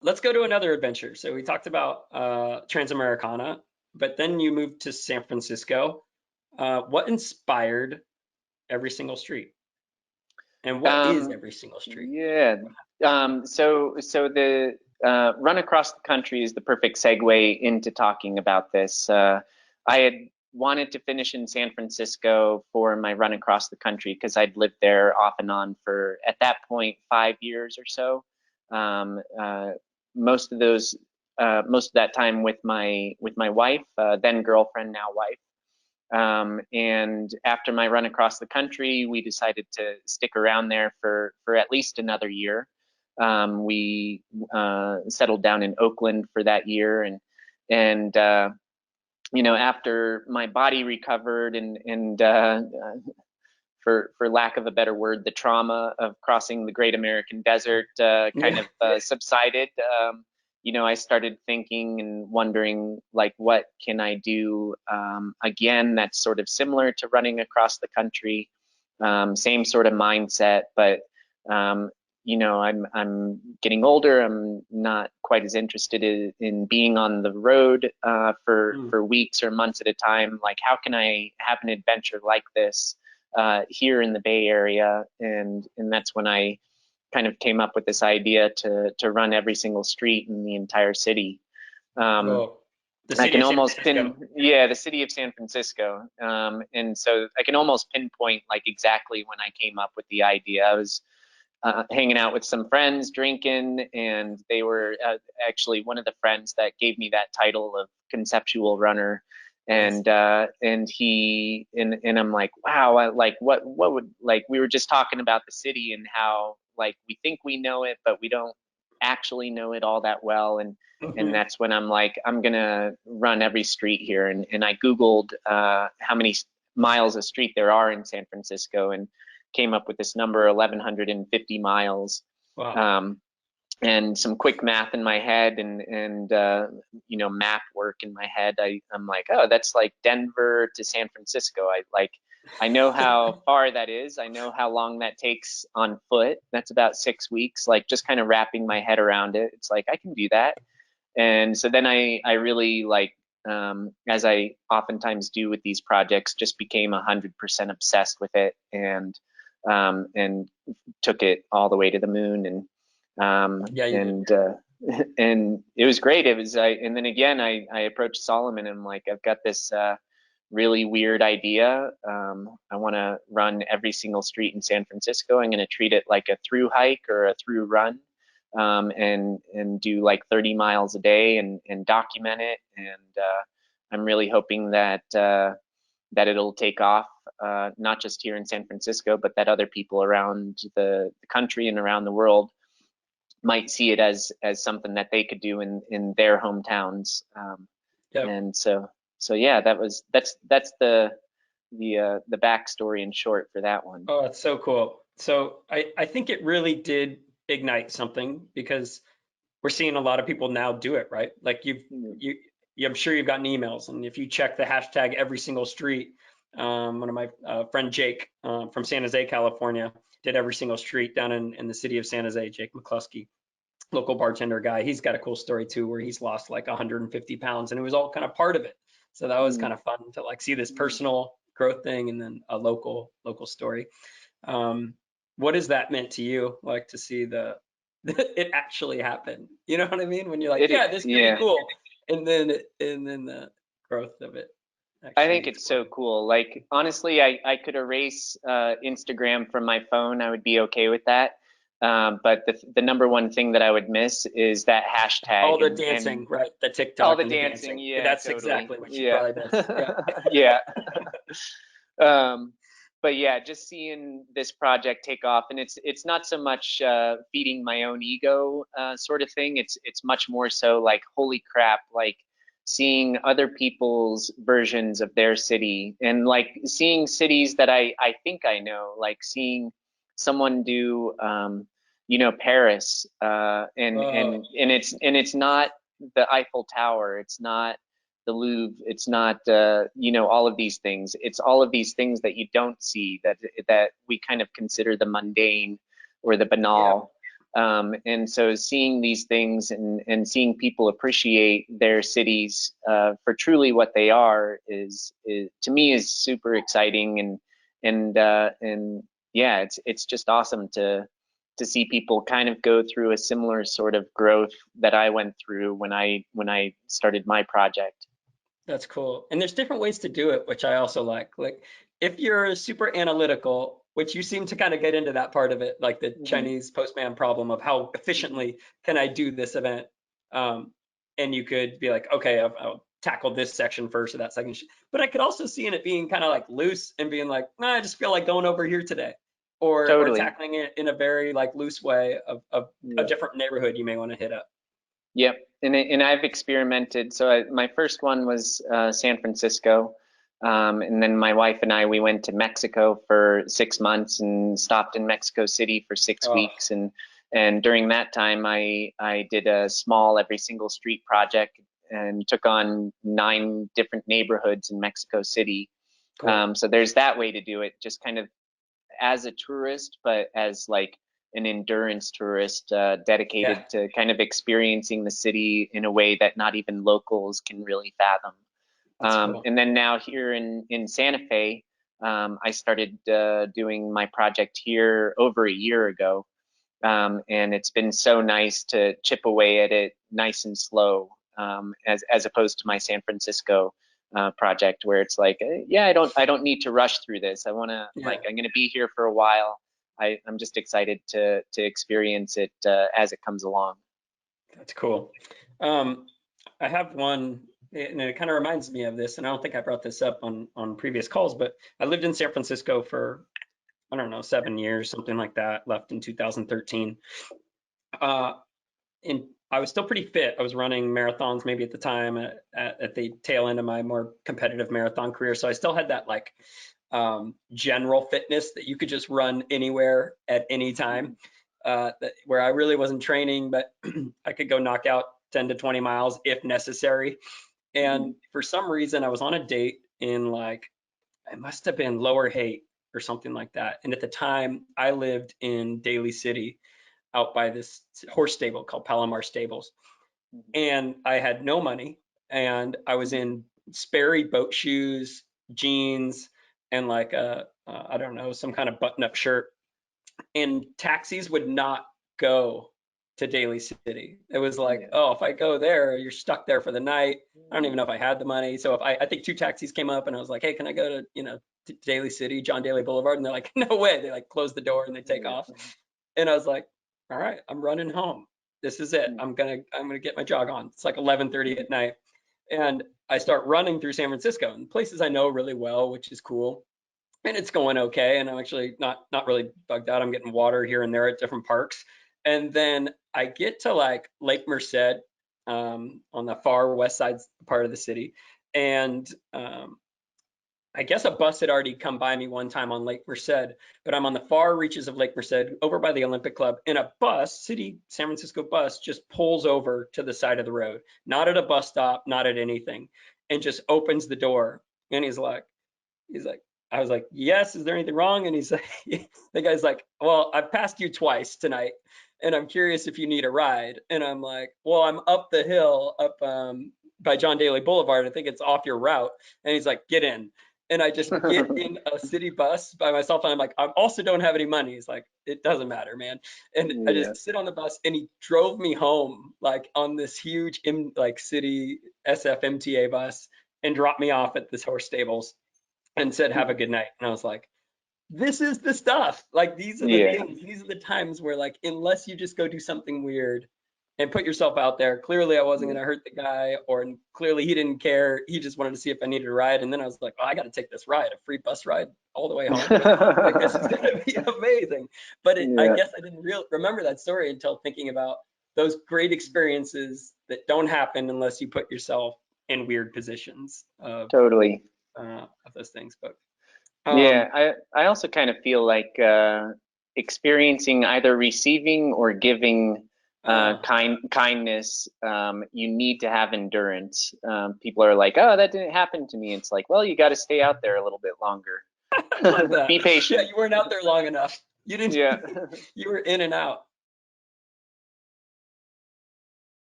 let's go to another adventure. So we talked about Transamericana, but then you moved to San Francisco. What inspired every single street? And what is Um, every single street? yeah. So the run across the country is the perfect segue into talking about this. I had wanted to finish in San Francisco for my run across the country because I'd lived there off and on for, at that point, 5 years or so. Um, uh, most of those, most of that time with my wife, then girlfriend, now wife. And after my run across the country, we decided to stick around there for at least another year. We settled down in Oakland for that year, and you know, after my body recovered and for lack of a better word, the trauma of crossing the Great American Desert kind Yeah. of subsided. You know, I started thinking and wondering, like, what can I do again that's sort of similar to running across the country, same sort of mindset, but um, you know, I'm getting older. I'm not quite as interested in being on the road Mm. for weeks or months at a time. Like, how can I have an adventure like this here in the Bay Area? And that's when I kind of came up with this idea to run every single street in the entire city. Um, Whoa. The I city can of San almost Francisco. yeah, the city of San Francisco. And so I can almost pinpoint like exactly when I came up with the idea. I was hanging out with some friends, drinking, and they were actually one of the friends that gave me that title of conceptual runner. Nice. And I'm like, wow, like what would, like, we were just talking about the city and how like we think we know it, but we don't actually know it all that well. And Hmm. that's when I'm like, I'm gonna run every street here. And I Googled how many miles a street there are in San Francisco, and came up with this number, 1,150 miles. Wow. Um, and some quick math in my head and you know, map work in my head. I'm like, oh, that's like Denver to San Francisco. I know how far that is. I know how long that takes on foot. That's about 6 weeks. Like, just kind of wrapping my head around it. It's like I can do that. And so then I really, like, as I oftentimes do with these projects, just became 100% obsessed with it, and took it all the way to the moon. Yeah, you did. And it was great. And then again, I approached Solomon and I'm like, I've got this really weird idea. I want to run every single street in San Francisco. I'm going to treat it like a through hike or a through run, and do like 30 miles a day and document it. And I'm really hoping that it'll take off, not just here in San Francisco, but that other people around the country and around the world might see it as something that they could do in their hometowns. Yep. And so yeah, that's the backstory in short for that one. Oh, that's so cool. So I think it really did ignite something because we're seeing a lot of people now do it, right? Like you, I'm sure you've gotten emails, and if you check the hashtag every single street, one of my friend Jake from San Jose, California, did every single street down in the city of San Jose. Jake McCluskey, local bartender guy. He's got a cool story too, where he's lost like 150 pounds, and it was all kind of part of it. So that was Mm. kind of fun to like see this personal growth thing, and then a local story. Um, what has that meant to you, like to see the it actually happen? You know what I mean? When you're like, yeah, this could be Yeah. cool, and then the growth of it I actually think it's so exploding. cool. Like, honestly, I could erase Instagram from my phone. I would be okay with that. But the number one thing that I would miss is that All hashtag the and dancing, right? The all TikTok the and the dancing. dancing. Yeah, That's totally. exactly what you Yeah. probably miss. Yeah. Yeah. Um, but yeah, just seeing this project take off, and it's not so much feeding my own ego sort of thing. It's much more so like, holy crap, like seeing other people's versions of their city, and like seeing cities that I think I know, like seeing someone do you know, Paris, Oh, and it's not the Eiffel Tower, it's not the Louvre, it's not you know, all of these things. It's all of these things that you don't see, that we kind of consider the mundane or the yeah. banal. And so seeing these things and seeing people appreciate their cities for truly what they are is to me is super exciting, and yeah, it's just awesome to see people kind of go through a similar sort of growth that I went through when I started my project. That's cool. And there's different ways to do it, which I also like. Like if you're super analytical, which you seem to kind of get into that part of it, like the Mhm. Chinese postman problem of how Mhm. efficiently can I do this event? And you could be like, okay, I'll tackle this section first or that section. But I could also see in it being kind of like loose and being like, nah, I just feel like going over here today. Or Totally. tackling it in a very like loose way of a Yeah. different neighborhood you may want to hit up. Yep. And I've experimented. So my first one was San Francisco. And then my wife and I, we went to Mexico for 6 months and stopped in Mexico City for six Oh, weeks. And during that time, I did a small every single street project and took on 9 different neighborhoods in Mexico City. cool. So there's that way to do it, just kind of as a tourist, but as like an endurance tourist Yeah, dedicated to kind of experiencing the city in a way that not even locals can really fathom. that's cool. And then now here in Santa Fe, I started doing my project here over a year ago, and it's been so nice to chip away at it nice and slow, as opposed to my San Francisco project where it's like, yeah, I don't need to rush through this. I want to Yeah. like I'm going to be here for a while. I'm just excited to experience it as it comes along. That's cool. Um, I have one, and it kind of reminds me of this, and I don't think I brought this up on previous calls, but I lived in San Francisco for, I don't know, 7 years, something like that, left in 2013. Uh, and I was still pretty fit. I was running marathons maybe at the time at the tail end of my more competitive marathon career. So I still had that like general fitness that you could just run anywhere at any time, where I really wasn't training, but I could go knock out 10 to 20 miles if necessary. And Mhm. for some reason, I was on a date in like, it must have been Lower Haight or something like that. And at the time, I lived in Daly City out by this horse stable called Palomar Stables. And I had no money. And I was in Sperry boat shoes, jeans, and like I don't know, some kind of button up shirt, and taxis would not go to Daly City. It was like, Yeah. oh, if I go there, you're stuck there for the night. I don't even know if I had the money. So if I think two taxis came up and I was like, hey, can I go to, to Daly City, John Daly Boulevard? And they're like, no way. They like close the door and they take Yeah. off. And I was like, all right, I'm running home. This is it. Yeah. I'm gonna get my jog on. It's like 11:30 at night. And I start running through San Francisco and places I know really well, which is cool, and it's going okay. And I'm actually not really bugged out. I'm getting water here and there at different parks. And then I get to like Lake Merced, on the far west side part of the city, and I guess a bus had already come by me one time on Lake Merced, but I'm on the far reaches of Lake Merced over by the Olympic Club, and a bus, city San Francisco bus, just pulls over to the side of the road, not at a bus stop, not at anything, and just opens the door. And he's like, I was like, yes, is there anything wrong? And he's like, the guy's like, well, I've passed you twice tonight, and I'm curious if you need a ride. And I'm like, well, I'm up the hill, up by John Daly Boulevard. I think it's off your route. And he's like, get in. And I just get in a city bus by myself. And I'm like, I also don't have any money. He's like, it doesn't matter, man. And I Yeah. just sit on the bus, and he drove me home like on this huge like city SFMTA bus and dropped me off at this horse stables and said, have a good night. And I was like, this is the stuff. Like, these are the Yeah. things. These are the times where, like, unless you just go do something weird and put yourself out there, clearly I wasn't going to hurt the guy, or clearly he didn't care. He just wanted to see if I needed a ride. And then I was like, oh, I got to take this ride, a free bus ride all the way home. Like, this is going to be amazing. But I Yeah. guess I didn't remember that story until thinking about those great experiences that don't happen unless you put yourself in weird positions Totally. of those things. But Yeah, um, I also kind of feel like experiencing either receiving or giving oh, kindness, you need to have endurance. People are like, "Oh, that didn't happen to me." It's like, well, you got to stay out there a little bit longer. I love that. Be Yeah, patient. you weren't out there long enough. You didn't. Yeah. You were in and out.